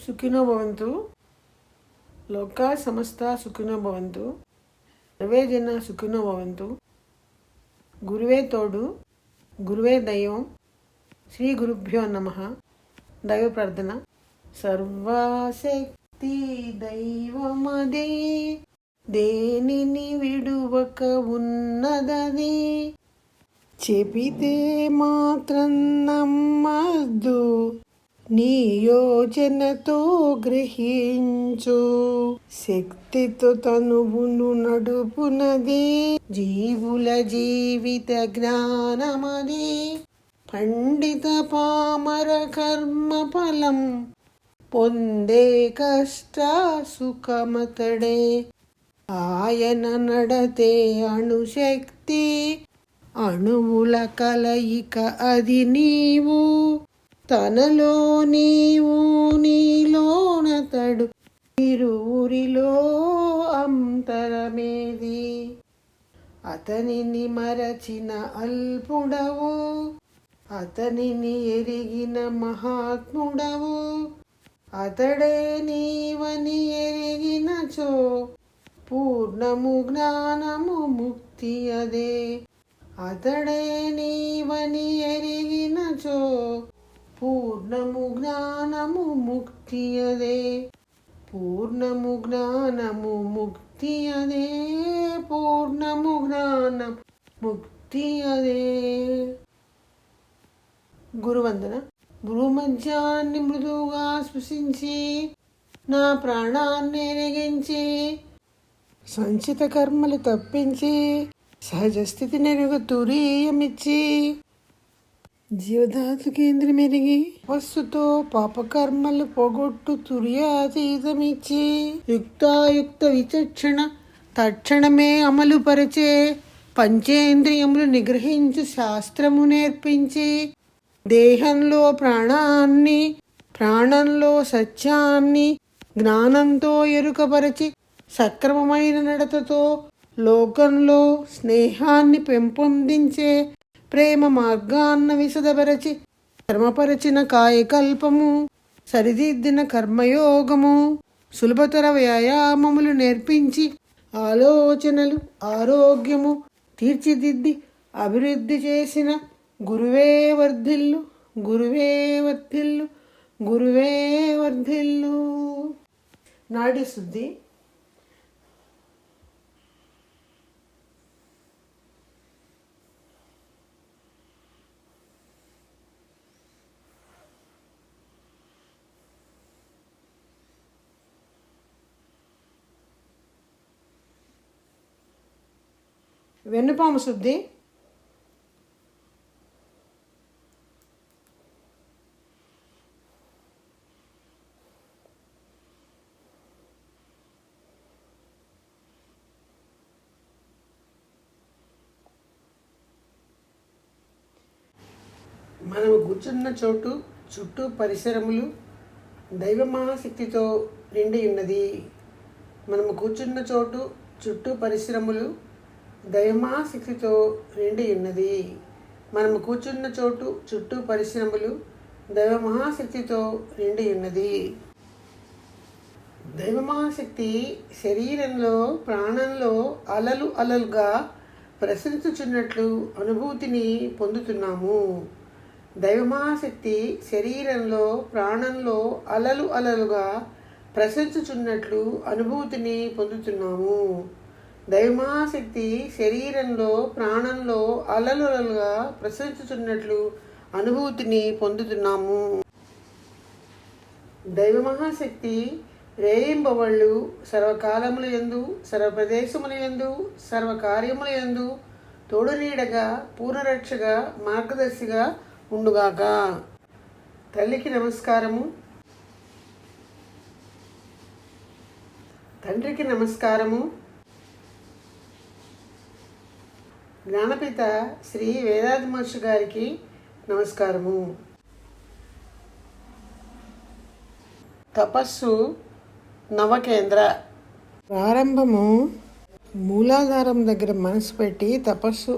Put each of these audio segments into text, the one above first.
సుఖినో భవంతు. లోకా సమస్త సుఖినో భవంతు. సర్వే జన సుఖినో భవంతు. గురువే తోడు, గురువే దైవం. శ్రీ గురుభ్యో నమః. దైవ ప్రార్థన. సర్వశక్తి దైవమదే, దేనిని విడువక ఉన్నదదే. చెబితే మాత్రం నమ్మద్దు, నీ యోచనతో గ్రహించు. శక్తితో తనువును నడుపునదే, జీవుల జీవిత జ్ఞానమదే. పండిత పామర కర్మ ఫలం పొందే కష్ట సుఖమతడే. ఆయన నడతే అణుశక్తి, అణువుల కలయిక అది నీవు. తనలో నీవు, నీలోనతడు, ఇరువురిలో అంతరమేది. అతనిని మరచిన అల్పుడవు, అతనిని ఎరిగిన మహాత్ముడవు. అతడే నీవని ఎరిగినచో, పూర్ణము జ్ఞానము ముక్తి అదే. అతడే నీవని ఎరిగినచో, పూర్ణము జ్ఞానము ముక్తి అదే. పూర్ణము జ్ఞానము ముక్తి అదే. పూర్ణము జ్ఞానం ముక్తి అదే. గురువందన. భూమధ్యాన్ని మృదువుగా స్పృశించి, నా ప్రాణాన్ని ఎరిగించి, సంచిత కర్మలు తప్పించి, సహజ స్థితి నెరుగు తురీయమిచ్చి, జీవధాతు కేంద్రం ఎరిగి, వస్తుతో పాపకర్మలు పొగొట్టు తుర్యాతీతమిచ్చి, యుక్తాయుక్త విచక్షణ తక్షణమే అమలు పరిచే, పంచేంద్రియములు నిగ్రహించు శాస్త్రము నేర్పించి, దేహంలో ప్రాణాన్ని, ప్రాణంలో సత్యాన్ని జ్ఞానంతో ఎరుకపరచి, సక్రమమైన నడతతో లోకంలో స్నేహాన్ని పెంపొందించే ప్రేమ మార్గాన్న విశదపరచి, కర్మపరచిన కాయకల్పము, సరిదిద్దిన కర్మయోగము, సులభతర వ్యాయామములు నేర్పించి, ఆలోచనలు ఆరోగ్యము తీర్చిదిద్ది అభివృద్ధి చేసిన గురువే వర్ధిల్లు, గురువే వర్ధిల్లు, గురువే వర్ధిల్లు. నాడి శుద్ధి. వెన్నుపాము శుద్ధి. మనము కూర్చున్న చోటు చుట్టూ పరిసరములు దైవ మహాశక్తితో నిండి ఉన్నది. మనము కూర్చున్న చోటు చుట్టూ పరిసరములు దైవ మహాశక్తితో నిండి ఉన్నది. మనము కూర్చున్న చోటు చుట్టూ పరిశ్రమలు దైవ మహాశక్తితో నిండి ఉన్నది. దైవ మహాశక్తి శరీరంలో, ప్రాణంలో అలలు అలలుగా ప్రసరించుచున్నట్లు అనుభూతిని పొందుతున్నాము. దైవ మహాశక్తి శరీరంలో, ప్రాణంలో అలలు అలలుగా ప్రసరించుచున్నట్లు అనుభూతిని పొందుతున్నాము. దైవ మహాశక్తి శరీరంలో, ప్రాణంలో అలలుగా ప్రసరించుచున్నట్లు అనుభూతిని పొందుతున్నాము. దైవ మహాశక్తి రేయింబవళ్ళు సర్వకాలముల యందు, సర్వప్రదేశముల యందు, సర్వకార్యముల యందు తోడు నీడగా, పూర్ణరక్షగా, మార్గదర్శిగా ఉండుగాక. తల్లికి నమస్కారము, తండ్రికి నమస్కారము, జ్ఞానపిత శ్రీ వేదాంత మహర్షి గారికి నమస్కారము. తపస్సు నవకేంద్ర. ప్రారంభము మూలాధారం దగ్గర మనసు పెట్టి తపస్సు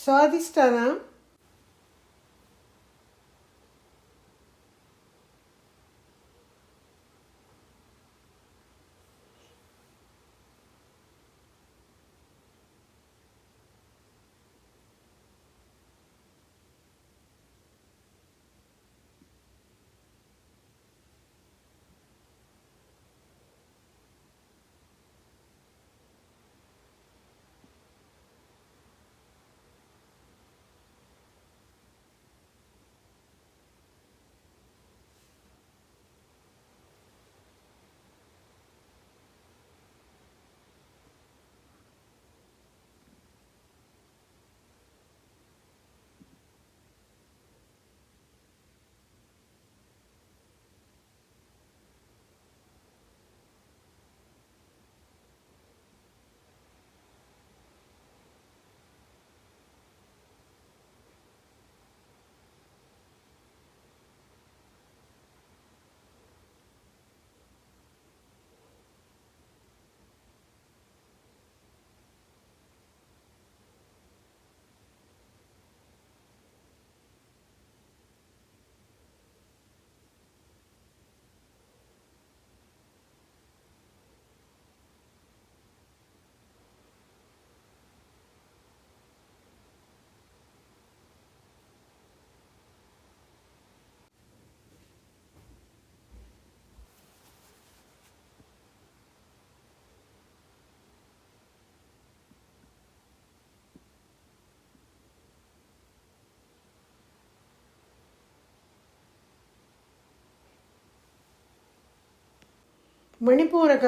స్వాదిష్టాన మణిపూరక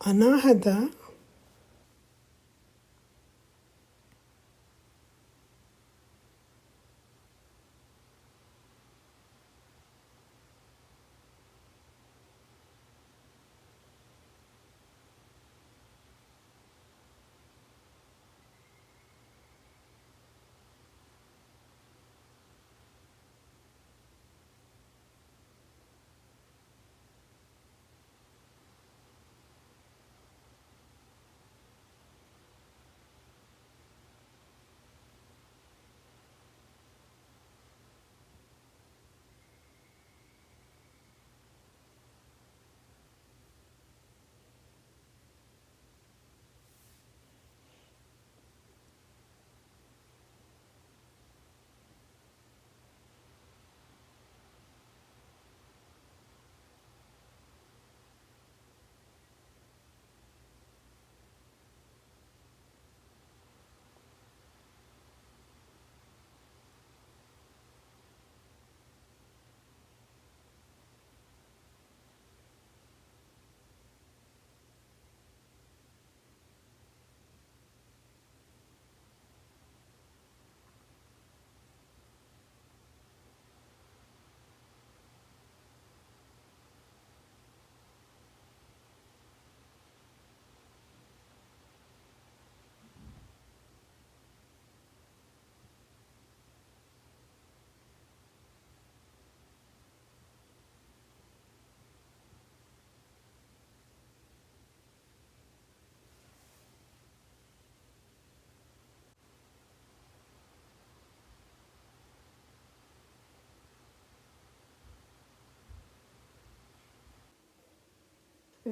అనాహత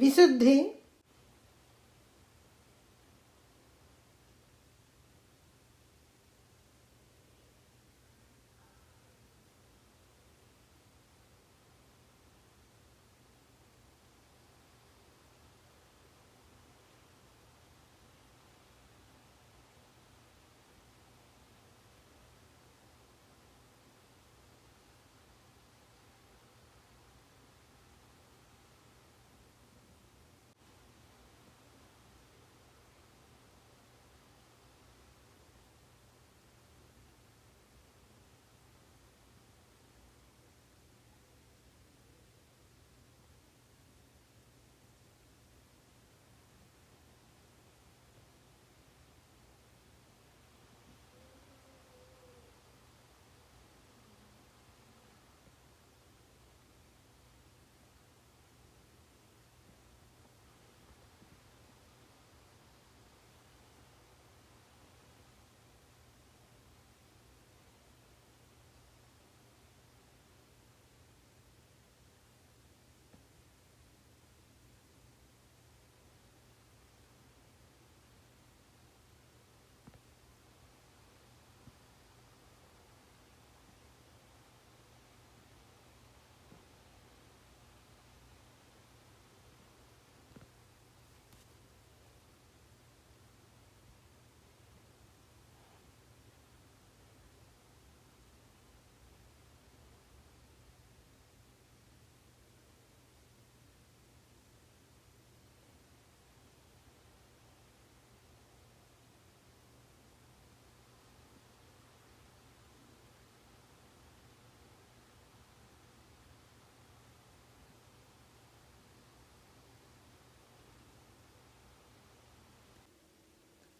విశుద్ధి,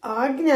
ఆజ్ఞ,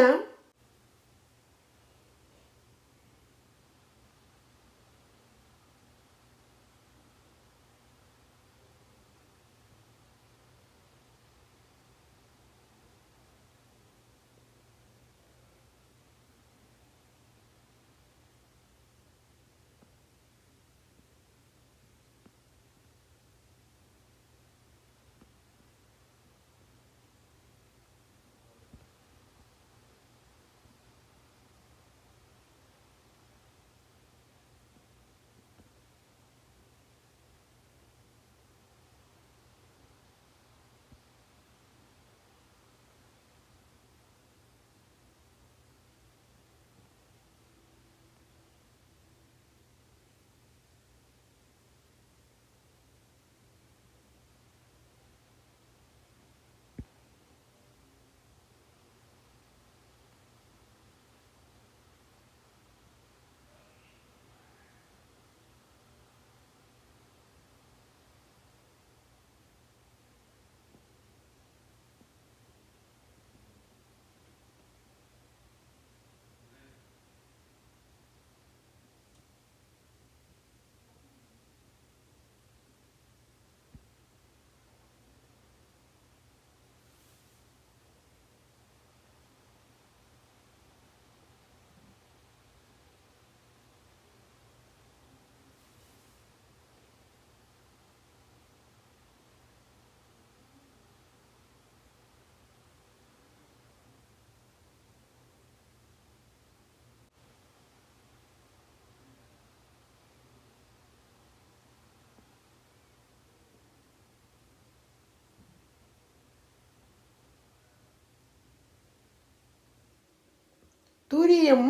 తురియం,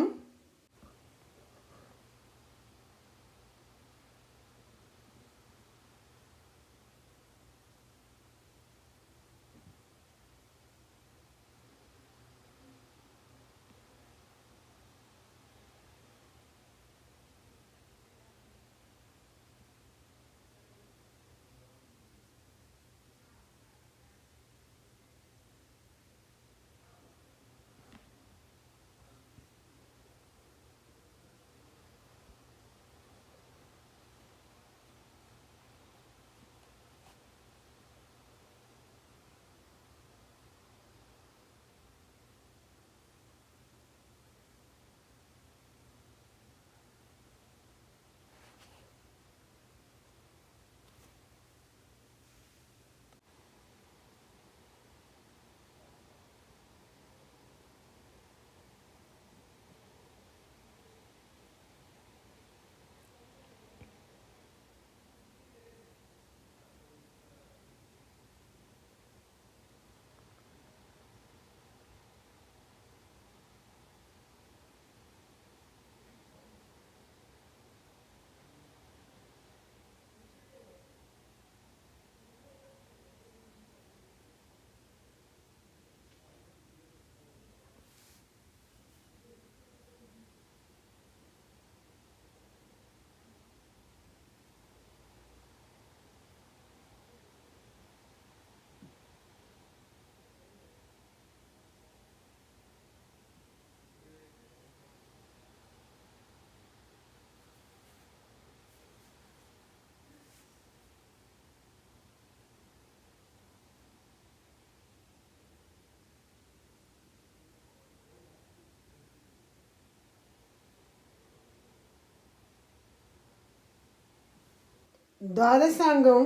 ద్వాదశాంగం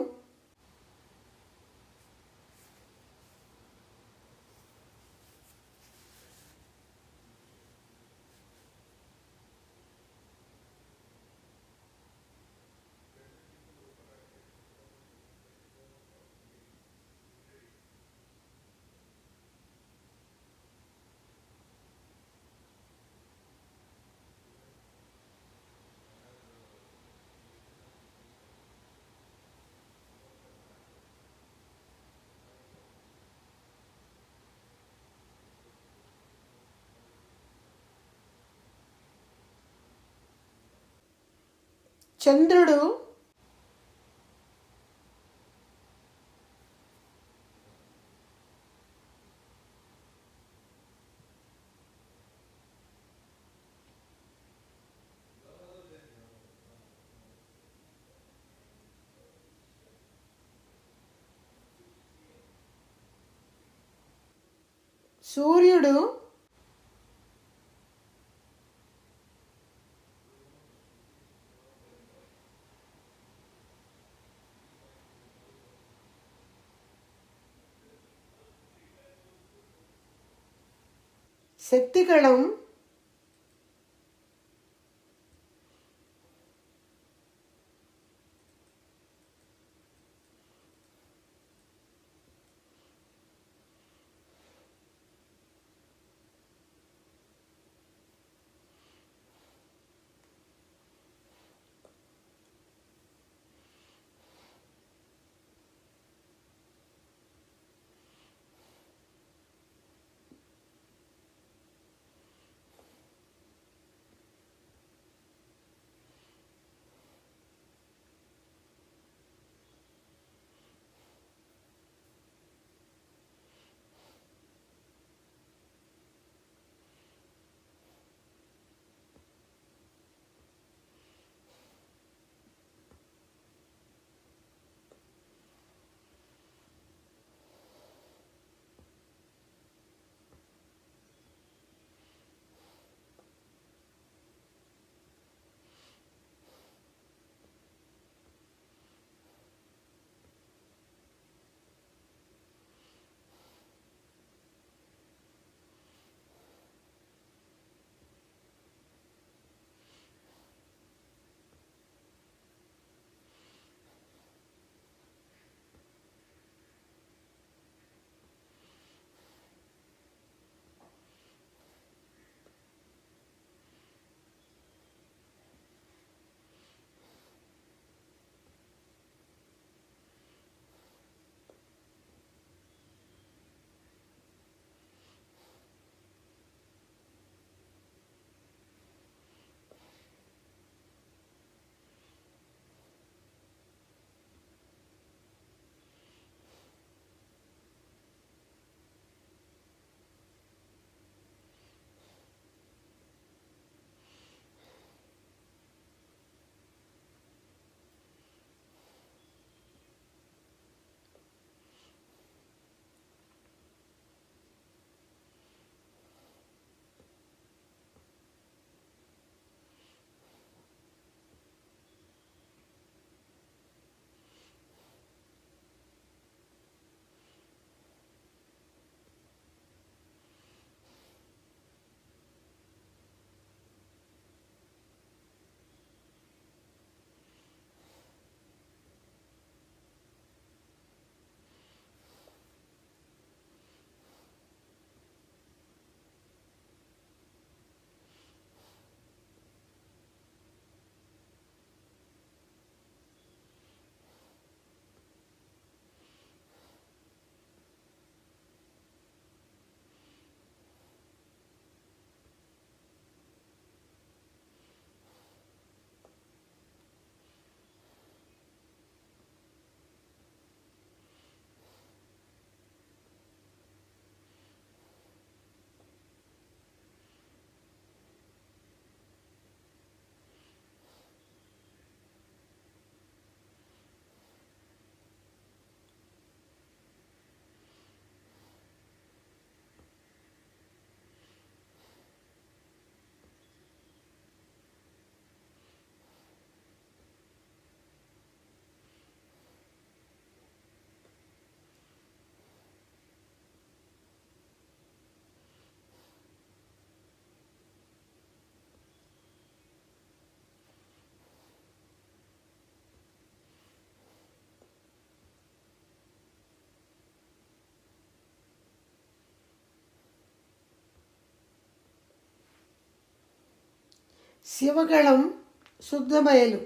చంద్రుడు సూర్యుడు శక్తికళం శివగళం శుద్ధబయలు.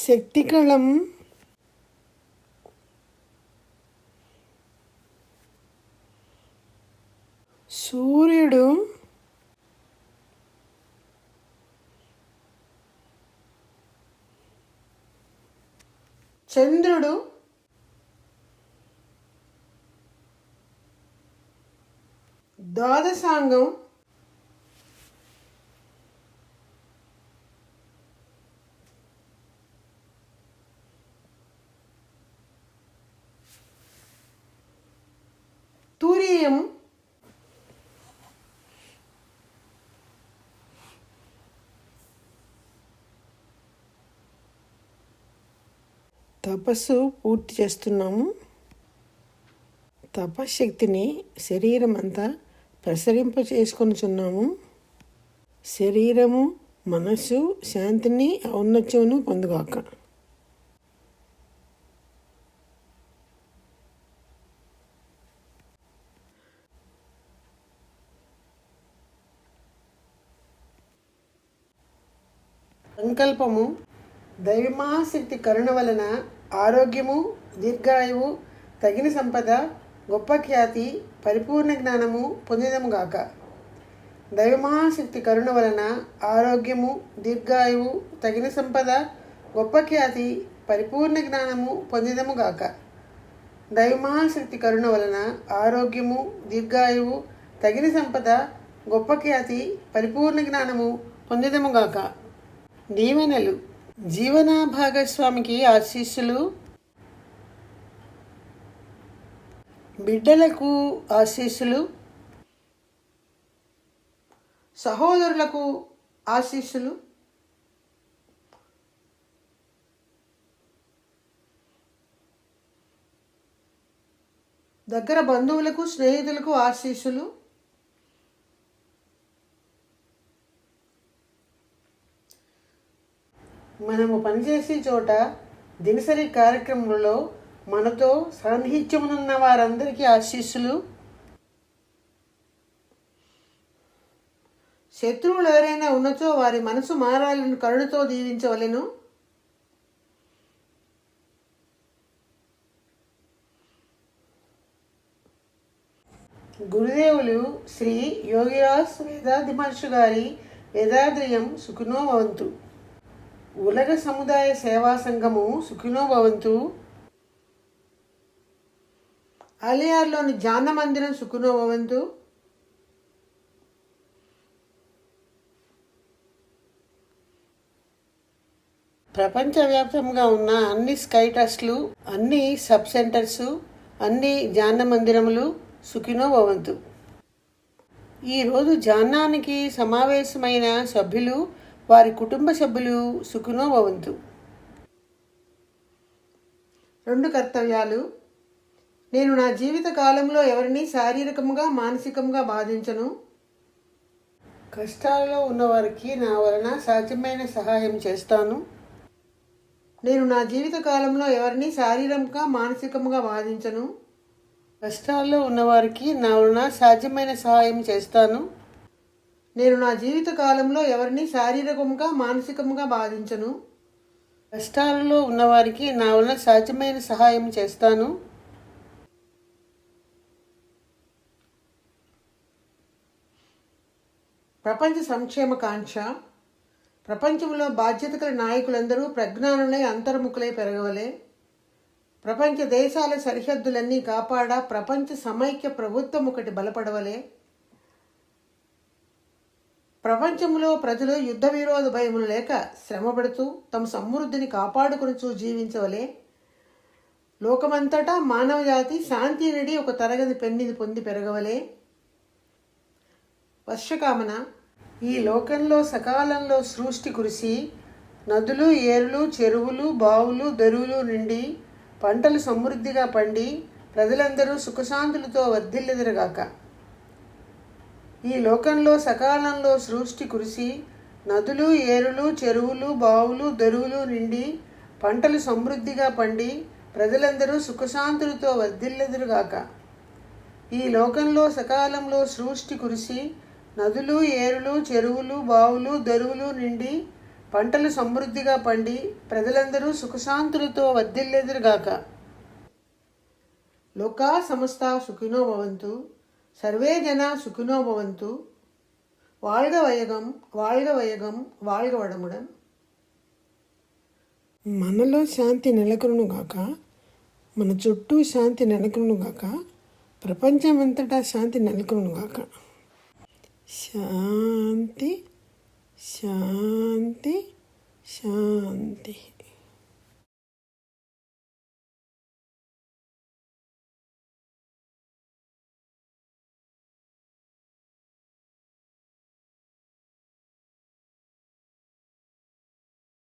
శక్తికళం సూర్యుడు చంద్రుడు ద్వాదశాంగం తూరీయం తపస్సు పూర్తి చేస్తున్నాము. తపశ్శక్తిని శరీరం అంతా ప్రసరింప చేసుకొనుచున్నాము. శరీరము మనస్సు శాంతిని ఔన్నత్యమును పొందుగాక. సంకల్పము. దైవమహాశక్తి కరుణ వలన ఆరోగ్యము, దీర్ఘాయువు, తగిన సంపద, గొప్ప ఖ్యాతి, పరిపూర్ణ జ్ఞానము పొందిదముగాక. దైవమహాశక్తి కరుణ వలన ఆరోగ్యము, దీర్ఘాయువు, తగిన సంపద, గొప్ప ఖ్యాతి, పరిపూర్ణ జ్ఞానము పొందిదముగాక. దైవమహాశక్తి కరుణ వలన ఆరోగ్యము, దీర్ఘాయువు, తగిన సంపద, గొప్ప ఖ్యాతి, పరిపూర్ణ జ్ఞానము పొందిదముగాక. దీవెనలు. జీవన భాగస్వామికి ఆశీస్సులు, బిడ్డలకు ఆశీస్సులు, సహోదరులకు ఆశీస్సులు, దగ్గర బంధువులకు స్నేహితులకు ఆశీస్సులు, మనము పనిచేసే చోట దినసరి కార్యక్రమంలో మనతో సాన్నిహిత్యమునున్న వారందరికీ ఆశీస్సులు, శత్రువులు ఎవరైనా ఉన్నచో వారి మనసు మారాలను కరుణతో దీవించవలెను. గురుదేవులు శ్రీ యోగిరాజ్ వేదాద్రి మహర్షి గారి వేదాద్రియం సుఖినో భవంతు. ఉలగ సముదాయ సేవా సంఘము సుఖినో భవంతు. అలియార్లోని ధ్యాన మందిరం సుఖినో భవంతు. ప్రపంచవ్యాప్తంగా ఉన్న అన్ని స్కై ట్రస్ట్లు, అన్ని సబ్ సెంటర్సు, అన్ని ధ్యాన మందిరములు సుఖినో భవంతు. ఈరోజు ధ్యానానికి సమావేశమైన సభ్యులు, వారి కుటుంబ సభ్యులు సుఖినో భవంతు. 2 కర్తవ్యాలు. నేను నా జీవిత కాలంలో ఎవరిని శారీరకంగా మానసికంగా బాధించను. కష్టాలలో ఉన్నవారికి నా వలన సాధ్యమైన సహాయం చేస్తాను. నేను నా జీవిత కాలంలో ఎవరిని శారీరకంగా మానసికంగా బాధించను. కష్టాల్లో ఉన్నవారికి నా వలన సాధ్యమైన సహాయం చేస్తాను. నేను నా జీవిత కాలంలో ఎవరిని శారీరకంగా మానసికంగా బాధించను. కష్టాలలో ఉన్నవారికి నా వలన సాధ్యమైన సహాయం చేస్తాను. ప్రపంచ సంక్షేమ కాంక్ష. ప్రపంచంలో బాధ్యత గల నాయకులందరూ ప్రజ్ఞానులై అంతర్ముఖులై పెరగవలే. ప్రపంచ దేశాల సరిహద్దులన్నీ కాపాడ ప్రపంచ సమైక్య ప్రభుత్వం ఒకటి బలపడవలే. ప్రపంచంలో ప్రజలు యుద్ధ విరోధ భయములు లేక శ్రమపడుతూ తమ సమృద్ధిని కాపాడుకొనుచూ జీవించవలే. లోకమంతటా మానవజాతి శాంతి నిడి ఒక తరగతి పెన్నిది పొంది పెరగవలే. వర్షకామన. ఈ లోకంలో సకాలంలో సృష్టి కురిసి నదులు, ఏరులు, చెరువులు, బావులు, దరువులు నిండి పంటలు సమృద్ధిగా పండి ప్రజలందరూ సుఖశాంతులతో వర్ధిల్లెదరుగాక. ఈ లోకంలో సకాలంలో సృష్టి కురిసి నదులు, ఏరులు, చెరువులు, బావులు, దరువులు నిండి పంటలు సమృద్ధిగా పండి ప్రజలందరూ సుఖశాంతులతో వర్ధిల్లెదరుగాక. ఈ లోకంలో సకాలంలో సృష్టి కురిసి నదులు, ఏరులు, చెరువులు, బావులు, దరువులు నిండి పంటలు సమృద్ధిగా పండి ప్రజలందరూ సుఖశాంతులతో వర్ధిల్లెదురుగాక. లోకా సమస్త సుఖినో భవంతు, సర్వే జనా సుఖినో భవంతు. வாழ்க வையகம், வாழ்க వైయగం, வாழ்க వడముடன். మనలో శాంతి నెలకొనుగాక, మన చుట్టూ శాంతి నెలకొనుగాక, ప్రపంచమంతటా శాంతి నెలకొనుగాక. శాంతి శాంతి శాంతి.